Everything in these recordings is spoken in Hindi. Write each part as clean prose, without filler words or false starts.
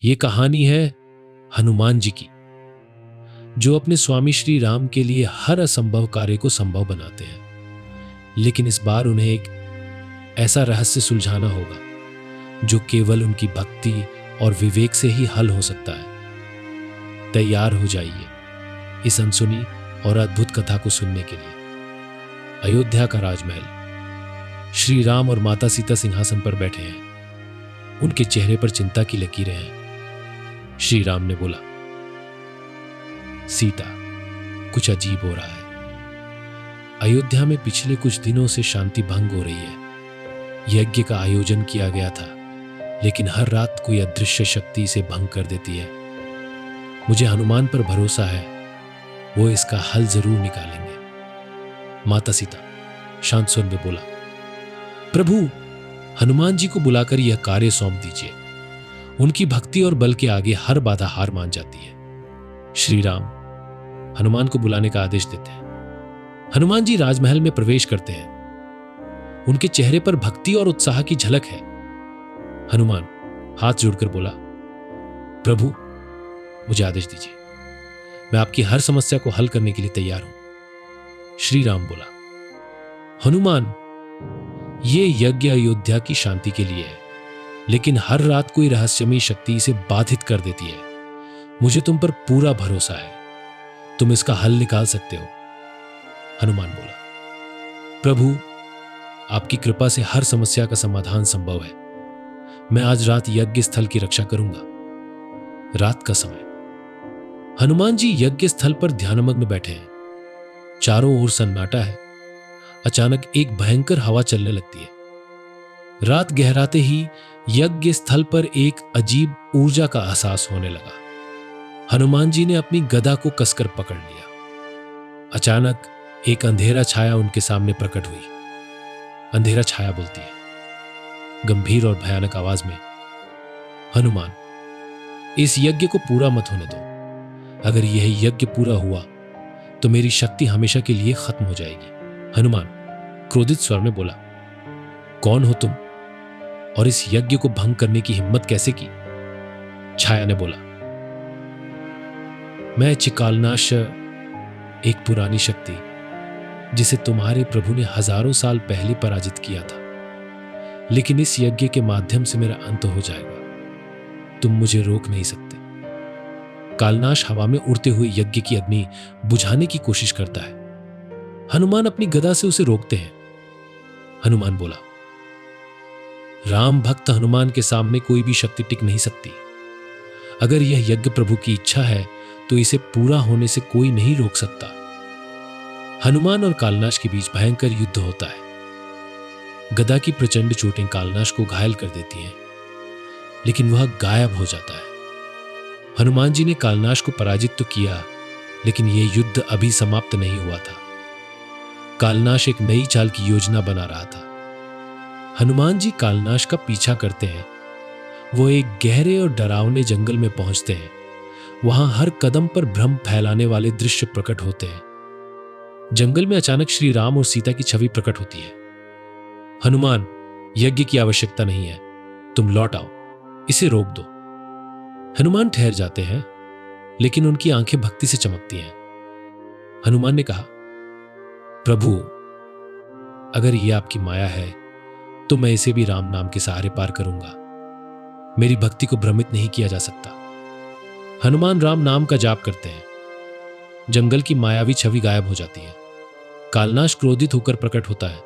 ये कहानी है हनुमान जी की, जो अपने स्वामी श्री राम के लिए हर असंभव कार्य को संभव बनाते हैं। लेकिन इस बार उन्हें एक ऐसा रहस्य सुलझाना होगा जो केवल उनकी भक्ति और विवेक से ही हल हो सकता है। तैयार हो जाइए इस अनसुनी और अद्भुत कथा को सुनने के लिए। अयोध्या का राजमहल। श्री राम और माता सीता सिंहासन पर बैठे हैं। उनके चेहरे पर चिंता की लकीरें हैं। श्री राम ने बोला, सीता, कुछ अजीब हो रहा है। अयोध्या में पिछले कुछ दिनों से शांति भंग हो रही है। यज्ञ का आयोजन किया गया था, लेकिन हर रात कोई अदृश्य शक्ति इसे भंग कर देती है। मुझे हनुमान पर भरोसा है, वो इसका हल जरूर निकालेंगे। माता सीता शांत स्वर में बोला, प्रभु, हनुमान जी को बुलाकर यह कार्य सौंप दीजिए। उनकी भक्ति और बल के आगे हर बाधा हार मान जाती है। श्री राम हनुमान को बुलाने का आदेश देते हैं। हनुमान जी राजमहल में प्रवेश करते हैं। उनके चेहरे पर भक्ति और उत्साह की झलक है। हनुमान हाथ जोड़कर बोला, प्रभु, मुझे आदेश दीजिए। मैं आपकी हर समस्या को हल करने के लिए तैयार हूं। श्री राम बोला, हनुमान, ये यज्ञ अयोध्या की शांति के लिए है, लेकिन हर रात कोई रहस्यमयी शक्ति इसे बाधित कर देती है। मुझे तुम पर पूरा भरोसा है, तुम इसका हल निकाल सकते हो। हनुमान बोला, प्रभु, आपकी कृपा से हर समस्या का समाधान संभव है। मैं आज रात यज्ञ स्थल की रक्षा करूंगा। रात का समय। हनुमान जी यज्ञ स्थल पर ध्यानमग्न बैठे हैं। चारों ओर सन्नाटा है। अचानक एक भयंकर हवा चलने लगती है। रात गहराते ही यज्ञ स्थल पर एक अजीब ऊर्जा का एहसास होने लगा। हनुमान जी ने अपनी गदा को कसकर पकड़ लिया। अचानक एक अंधेरा छाया उनके सामने प्रकट हुई। अंधेरा छाया बोलती है गंभीर और भयानक आवाज में, हनुमान, इस यज्ञ को पूरा मत होने दो। अगर यह यज्ञ पूरा हुआ तो मेरी शक्ति हमेशा के लिए खत्म हो जाएगी। हनुमान क्रोधित स्वर में बोला, कौन हो तुम और इस यज्ञ को भंग करने की हिम्मत कैसे की? छाया ने बोला, मैं चिकालनाश, एक पुरानी शक्ति जिसे तुम्हारे प्रभु ने हजारों साल पहले पराजित किया था। लेकिन इस यज्ञ के माध्यम से मेरा अंत हो जाएगा। तुम मुझे रोक नहीं सकते। कालनाश हवा में उड़ते हुए यज्ञ की अग्नि बुझाने की कोशिश करता है। हनुमान अपनी गदा से उसे रोकते हैं। हनुमान बोला, राम भक्त हनुमान के सामने कोई भी शक्ति टिक नहीं सकती। अगर यह यज्ञ प्रभु की इच्छा है तो इसे पूरा होने से कोई नहीं रोक सकता। हनुमान और कालनाश के बीच भयंकर युद्ध होता है। गदा की प्रचंड चोटें कालनाश को घायल कर देती हैं, लेकिन वह गायब हो जाता है। हनुमान जी ने कालनाश को पराजित तो किया, लेकिन यह युद्ध अभी समाप्त नहीं हुआ था। कालनाश एक नई चाल की योजना बना रहा था। हनुमान जी कालनाश का पीछा करते हैं। वो एक गहरे और डरावने जंगल में पहुंचते हैं। वहां हर कदम पर भ्रम फैलाने वाले दृश्य प्रकट होते हैं। जंगल में अचानक श्री राम और सीता की छवि प्रकट होती है। हनुमान, यज्ञ की आवश्यकता नहीं है, तुम लौट आओ, इसे रोक दो। हनुमान ठहर जाते हैं, लेकिन उनकी आंखें भक्ति से चमकती हैं। हनुमान ने कहा, प्रभु, अगर यह आपकी माया है तो मैं इसे भी राम नाम के सहारे पार करूंगा। मेरी भक्ति को भ्रमित नहीं किया जा सकता। हनुमान राम नाम का जाप करते हैं। जंगल की मायावी छवि गायब हो जाती है। कालनाश क्रोधित होकर प्रकट होता है।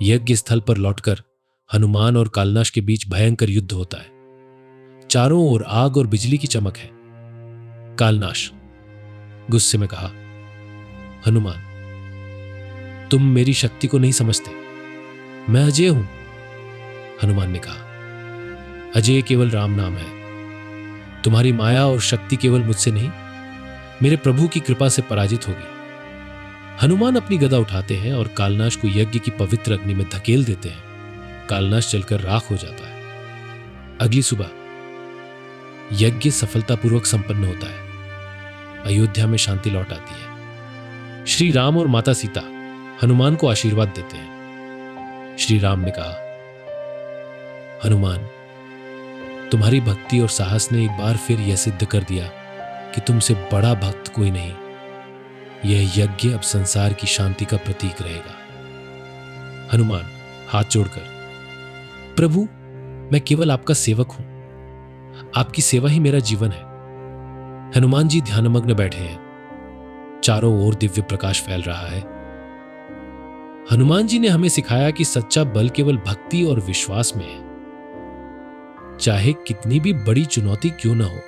यज्ञ स्थल पर लौटकर हनुमान और कालनाश के बीच भयंकर युद्ध होता है। चारों ओर आग और बिजली की चमक है। कालनाश गुस्से में कहा, हनुमान, तुम मेरी शक्ति को नहीं समझते। मैं अजय हूं। हनुमान ने कहा, अजय केवल राम नाम है। तुम्हारी माया और शक्ति केवल मुझसे नहीं, मेरे प्रभु की कृपा से पराजित होगी। हनुमान अपनी गदा उठाते हैं और कालनाश को यज्ञ की पवित्र अग्नि में धकेल देते हैं। कालनाश जलकर राख हो जाता है। अगली सुबह यज्ञ सफलतापूर्वक संपन्न होता है। अयोध्या में शांति लौट आती है। श्री राम और माता सीता हनुमान को आशीर्वाद देते हैं। श्री राम ने कहा, हनुमान, तुम्हारी भक्ति और साहस ने एक बार फिर यह सिद्ध कर दिया कि तुमसे बड़ा भक्त कोई नहीं। यह यज्ञ अब संसार की शांति का प्रतीक रहेगा। हनुमान हाथ जोड़कर, प्रभु मैं केवल आपका सेवक हूं, आपकी सेवा ही मेरा जीवन है। हनुमान जी ध्यानमग्न बैठे हैं। चारों ओर दिव्य प्रकाश फैल रहा है। हनुमान जी ने हमें सिखाया कि सच्चा बल केवल भक्ति और विश्वास में है। चाहे कितनी भी बड़ी चुनौती क्यों न हो,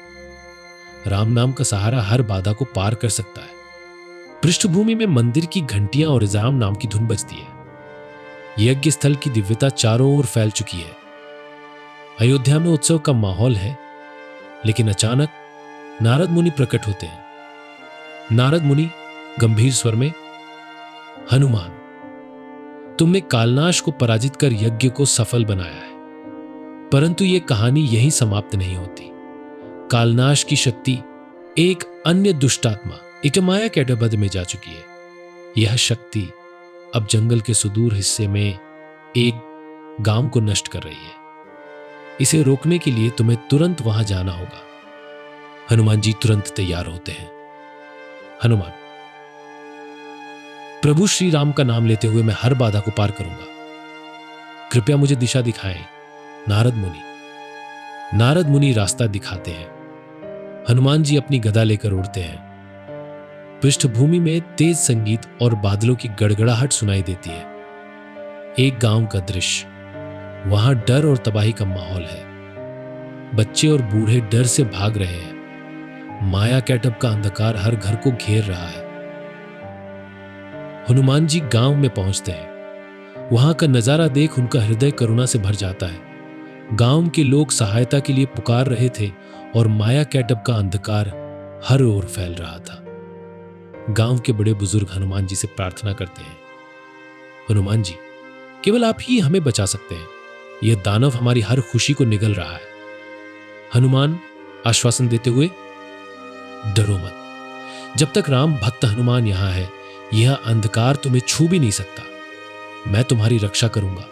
राम नाम का सहारा हर बाधा को पार कर सकता है। पृष्ठभूमि में मंदिर की घंटियां और राम नाम की धुन बजती है। यज्ञ स्थल की दिव्यता चारों ओर फैल चुकी है। अयोध्या में उत्सव का माहौल है, लेकिन अचानक नारद मुनि प्रकट होते हैं। नारद मुनि गंभीर स्वर में, हनुमान तुमने कालनाश को पराजित कर यज्ञ को सफल बनाया है, परंतु यह कहानी यहीं समाप्त नहीं होती। कालनाश की शक्ति एक अन्य दुष्टात्मा इटमाया कैटबध में जा चुकी है। यह शक्ति अब जंगल के सुदूर हिस्से में एक गांव को नष्ट कर रही है। इसे रोकने के लिए तुम्हें तुरंत वहां जाना होगा। हनुमान जी तुरंत तैयार होते हैं। हनुमान, प्रभु श्री राम का नाम लेते हुए मैं हर बाधा को पार करूंगा, कृपया मुझे दिशा दिखाएं। नारद मुनि रास्ता दिखाते हैं। हनुमान जी अपनी गदा लेकर उड़ते हैं। पृष्ठभूमि में तेज संगीत और बादलों की गड़गड़ाहट सुनाई देती है। एक गांव का दृश्य, वहां डर और तबाही का माहौल है। बच्चे और बूढ़े डर से भाग रहे हैं। माया कैटब का अंधकार हर घर को घेर रहा है। हनुमान जी गांव में पहुंचते हैं। वहां का नजारा देख उनका हृदय करुणा से भर जाता है। गांव के लोग सहायता के लिए पुकार रहे थे और माया कैटब का अंधकार हर ओर फैल रहा था। गांव के बड़े बुजुर्ग हनुमान जी से प्रार्थना करते हैं, हनुमान जी केवल आप ही हमें बचा सकते हैं। यह दानव हमारी हर खुशी को निगल रहा है। हनुमान आश्वासन देते हुए, डरो मत, जब तक राम भक्त हनुमान यहां है यह अंधकार तुम्हें छू भी नहीं सकता। मैं तुम्हारी रक्षा करूंगा।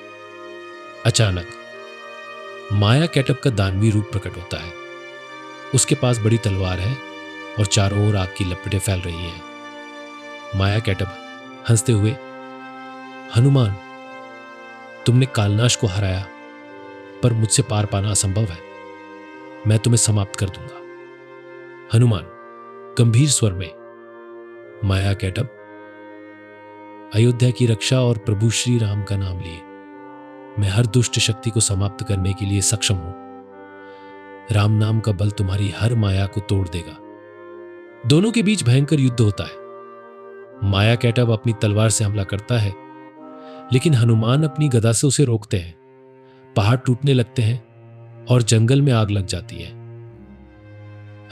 अचानक माया कैटब का दानवी रूप प्रकट होता है। उसके पास बड़ी तलवार है और चारों ओर आग की लपटें फैल रही हैं। माया कैटब हंसते हुए, हनुमान तुमने कालनाश को हराया, पर मुझसे पार पाना असंभव है। मैं तुम्हें समाप्त कर दूंगा। हनुमान गंभीर स्वर में, माया कैटब अयोध्या की रक्षा और प्रभु श्री राम का नाम लिए मैं हर दुष्ट शक्ति को समाप्त करने के लिए सक्षम हूं। राम नाम का बल तुम्हारी हर माया को तोड़ देगा। दोनों के बीच भयंकर युद्ध होता है। माया कैटब अपनी तलवार से हमला करता है, लेकिन हनुमान अपनी गदा से उसे रोकते हैं। पहाड़ टूटने लगते हैं और जंगल में आग लग जाती है।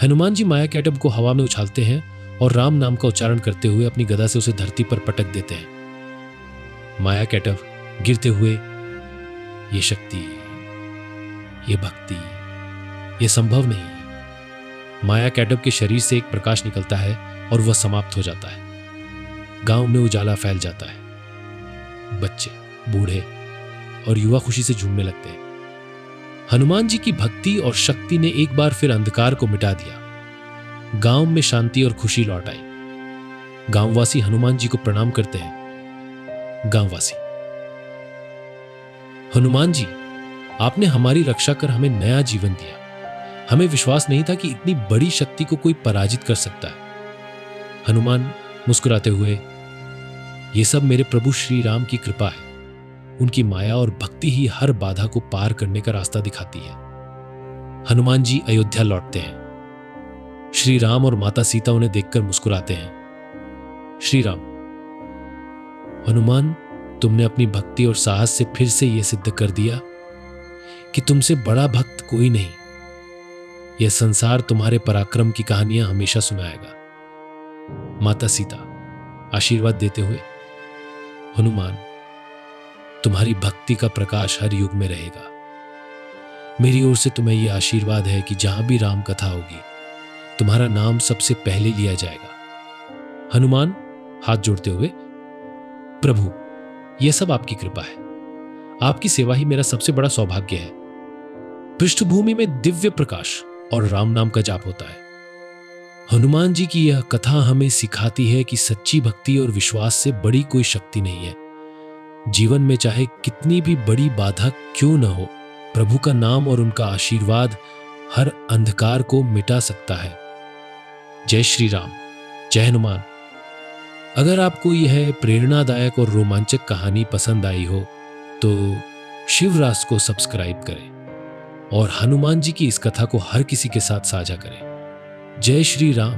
हनुमान जी माया कैटब को हवा में उछालते हैं और राम नाम का उच्चारण करते हुए अपनी गदा से उसे धरती पर पटक देते हैं। माया कैटब गिरते हुए, ये शक्ति, ये भक्ति, ये संभव नहीं। माया कैटब के शरीर से एक प्रकाश निकलता है और वह समाप्त हो जाता है। गांव में उजाला फैल जाता है। बच्चे, बूढ़े और युवा खुशी से झूमने लगते हैं। हनुमान जी की भक्ति और शक्ति ने एक बार फिर अंधकार को मिटा दिया। गांव में शांति और खुशी लौट आई। गांववासी हनुमान जी को प्रणाम करते हैं। गांववासी, हनुमान जी आपने हमारी रक्षा कर हमें नया जीवन दिया। हमें विश्वास नहीं था कि इतनी बड़ी शक्ति को कोई पराजित कर सकता है। हनुमान मुस्कुराते हुए, यह सब मेरे प्रभु श्री राम की कृपा है। उनकी माया और भक्ति ही हर बाधा को पार करने का रास्ता दिखाती है। हनुमान जी अयोध्या लौटते हैं। श्री राम और माता सीता उन्हें देखकर मुस्कुराते हैं। श्री राम, हनुमान तुमने अपनी भक्ति और साहस से फिर से यह सिद्ध कर दिया कि तुमसे बड़ा भक्त कोई नहीं। यह संसार तुम्हारे पराक्रम की कहानियां हमेशा सुनाएगा। माता सीता आशीर्वाद देते हुए, हनुमान तुम्हारी भक्ति का प्रकाश हर युग में रहेगा। मेरी ओर से तुम्हें यह आशीर्वाद है कि जहां भी राम कथा होगी तुम्हारा नाम सबसे पहले लिया जाएगा। हनुमान हाथ जोड़ते हुए, प्रभु यह सब आपकी कृपा है। आपकी सेवा ही मेरा सबसे बड़ा सौभाग्य है। पृष्ठभूमि में दिव्य प्रकाश और राम नाम का जाप होता है। हनुमान जी की यह कथा हमें सिखाती है कि सच्ची भक्ति और विश्वास से बड़ी कोई शक्ति नहीं है। जीवन में चाहे कितनी भी बड़ी बाधा क्यों न हो, प्रभु का नाम और उनका आशीर्वाद हर अंधकार को मिटा सकता है। जय श्री राम, जय हनुमान। अगर आपको यह प्रेरणादायक और रोमांचक कहानी पसंद आई हो तो शिवराज को सब्सक्राइब करें और हनुमान जी की इस कथा को हर किसी के साथ साझा करें। जय श्री राम।